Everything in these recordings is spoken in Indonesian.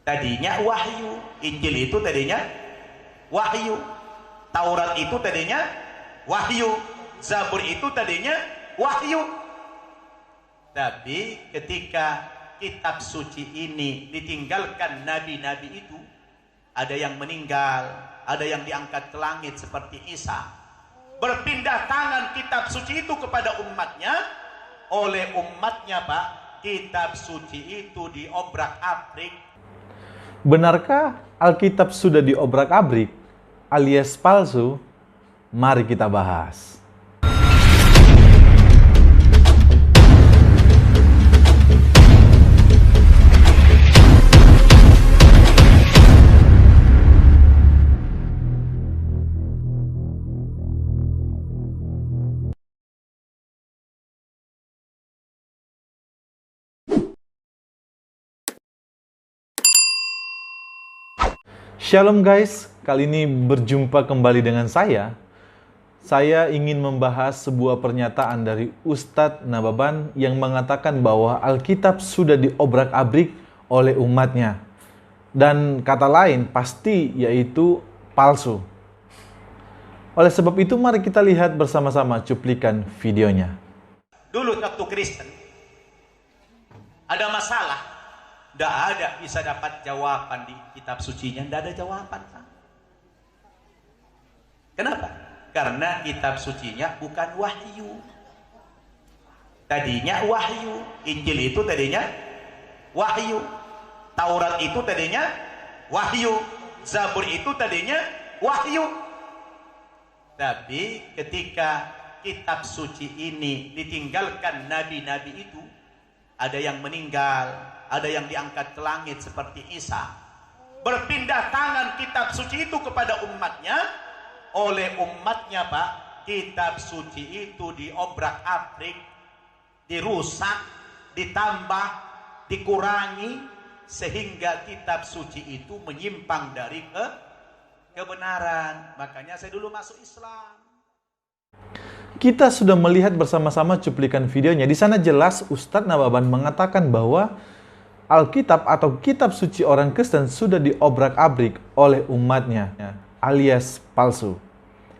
tadinya wahyu. Injil itu tadinya wahyu. Taurat itu tadinya wahyu. Zabur itu tadinya wahyu. Tapi ketika kitab suci ini ditinggalkan nabi-nabi itu, ada yang meninggal, ada yang diangkat ke langit seperti Isa. Berpindah tangan kitab suci itu kepada umatnya. Oleh umatnya, Pak, kitab suci itu diobrak-abrik. Benarkah Alkitab sudah diobrak-abrik alias palsu? Mari kita bahas. Shalom guys, kali ini berjumpa kembali dengan saya. Saya ingin membahas sebuah pernyataan dari Ustadz Nababan yang mengatakan bahwa Alkitab sudah diobrak-abrik oleh umatnya. Dan kata lain pasti yaitu palsu. Oleh sebab itu mari kita lihat bersama-sama cuplikan videonya. Dulu waktu Kristen ada masalah, tidak ada bisa dapat jawaban di kitab sucinya, tidak ada jawaban. Kenapa? Karena kitab sucinya bukan wahyu. Tadinya wahyu. Injil itu tadinya wahyu. Taurat itu tadinya wahyu. Zabur itu tadinya wahyu. Tapi ketika kitab suci ini ditinggalkan nabi-nabi itu, ada yang meninggal, ada yang diangkat ke langit seperti Isa. Berpindah tangan kitab suci itu kepada umatnya. Oleh umatnya, Pak, kitab suci itu diobrak-abrik, dirusak, ditambah, dikurangi, sehingga kitab suci itu menyimpang dari kebenaran. Makanya saya dulu masuk Islam. Kita sudah melihat bersama-sama cuplikan videonya. Di sana jelas Ustadz Nababan mengatakan bahwa Alkitab atau kitab suci orang Kristen sudah diobrak-abrik oleh umatnya alias palsu.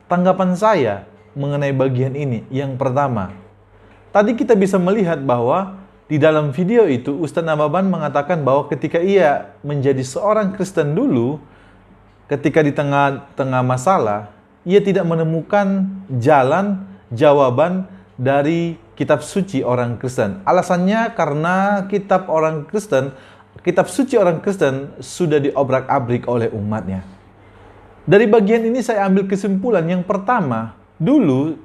Tanggapan saya mengenai bagian ini yang pertama. Tadi kita bisa melihat bahwa di dalam video itu Ustadz Nababan mengatakan bahwa ketika ia menjadi seorang Kristen dulu, ketika di tengah-tengah masalah, ia tidak menemukan jawaban dari kitab suci orang Kristen. Alasannya karena kitab suci orang Kristen sudah diobrak-abrik oleh umatnya. Dari bagian ini saya ambil kesimpulan yang pertama, dulu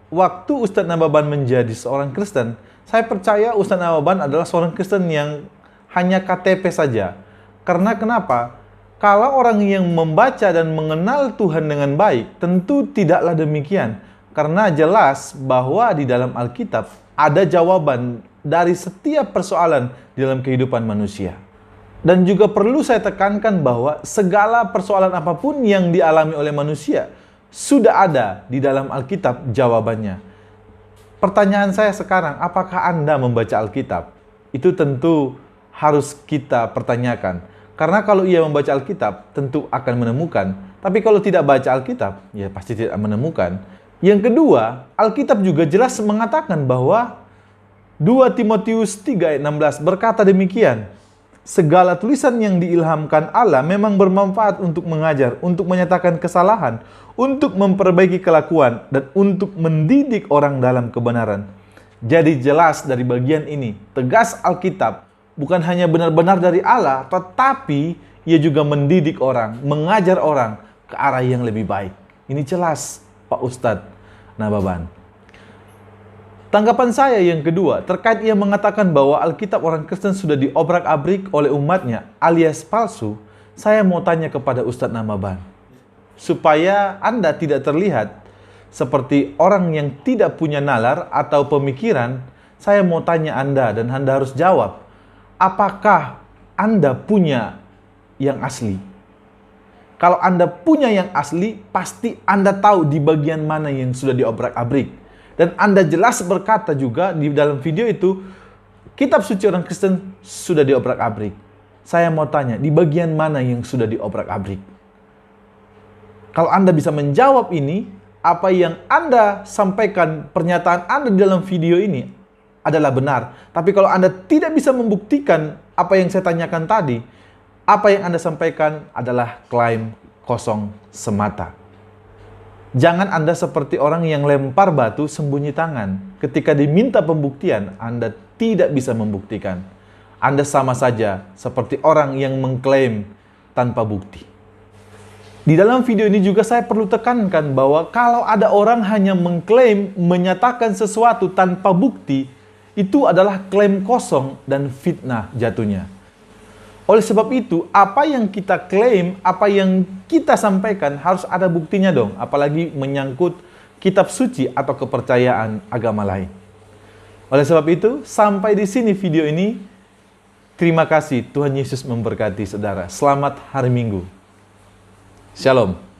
waktu Ustadz Nababan menjadi seorang Kristen, saya percaya Ustadz Nababan adalah seorang Kristen yang hanya KTP saja. Karena kenapa? Kalau orang yang membaca dan mengenal Tuhan dengan baik, tentu tidaklah demikian. Karena jelas bahwa di dalam Alkitab ada jawaban dari setiap persoalan di dalam kehidupan manusia. Dan juga perlu saya tekankan bahwa segala persoalan apapun yang dialami oleh manusia sudah ada di dalam Alkitab jawabannya. Pertanyaan saya sekarang, apakah Anda membaca Alkitab? Itu tentu harus kita pertanyakan. Karena kalau ia membaca Alkitab, tentu akan menemukan. Tapi kalau tidak baca Alkitab, ya pasti tidak menemukan. Yang kedua, Alkitab juga jelas mengatakan bahwa 2 Timotius 3 ayat 16 berkata demikian. Segala tulisan yang diilhamkan Allah memang bermanfaat untuk mengajar, untuk menyatakan kesalahan, untuk memperbaiki kelakuan, dan untuk mendidik orang dalam kebenaran. Jadi jelas dari bagian ini, tegas Alkitab bukan hanya benar-benar dari Allah, tetapi ia juga mendidik orang, mengajar orang ke arah yang lebih baik. Ini jelas, Pak Ustadz Nababan. Tanggapan saya yang kedua, terkait ia mengatakan bahwa Alkitab orang Kristen sudah diobrak-abrik oleh umatnya alias palsu, saya mau tanya kepada Ustadz Nababan. Supaya Anda tidak terlihat seperti orang yang tidak punya nalar atau pemikiran, saya mau tanya Anda dan Anda harus jawab. Apakah Anda punya yang asli? Kalau Anda punya yang asli, pasti Anda tahu di bagian mana yang sudah diobrak-abrik. Dan Anda jelas berkata juga di dalam video itu, kitab suci orang Kristen sudah diobrak-abrik. Saya mau tanya, di bagian mana yang sudah diobrak-abrik? Kalau Anda bisa menjawab ini, apa yang Anda sampaikan, pernyataan Anda di dalam video ini adalah benar. Tapi kalau Anda tidak bisa membuktikan apa yang saya tanyakan tadi, apa yang Anda sampaikan adalah klaim kosong semata. Jangan Anda seperti orang yang lempar batu sembunyi tangan. Ketika diminta pembuktian, Anda tidak bisa membuktikan. Anda sama saja seperti orang yang mengklaim tanpa bukti. Di dalam video ini juga saya perlu tekankan bahwa kalau ada orang hanya mengklaim, menyatakan sesuatu tanpa bukti, itu adalah klaim kosong dan fitnah jatuhnya. Oleh sebab itu, apa yang kita klaim, apa yang kita sampaikan harus ada buktinya dong. Apalagi menyangkut kitab suci atau kepercayaan agama lain. Oleh sebab itu, sampai di sini video ini. Terima kasih, Tuhan Yesus memberkati saudara. Selamat hari Minggu. Shalom.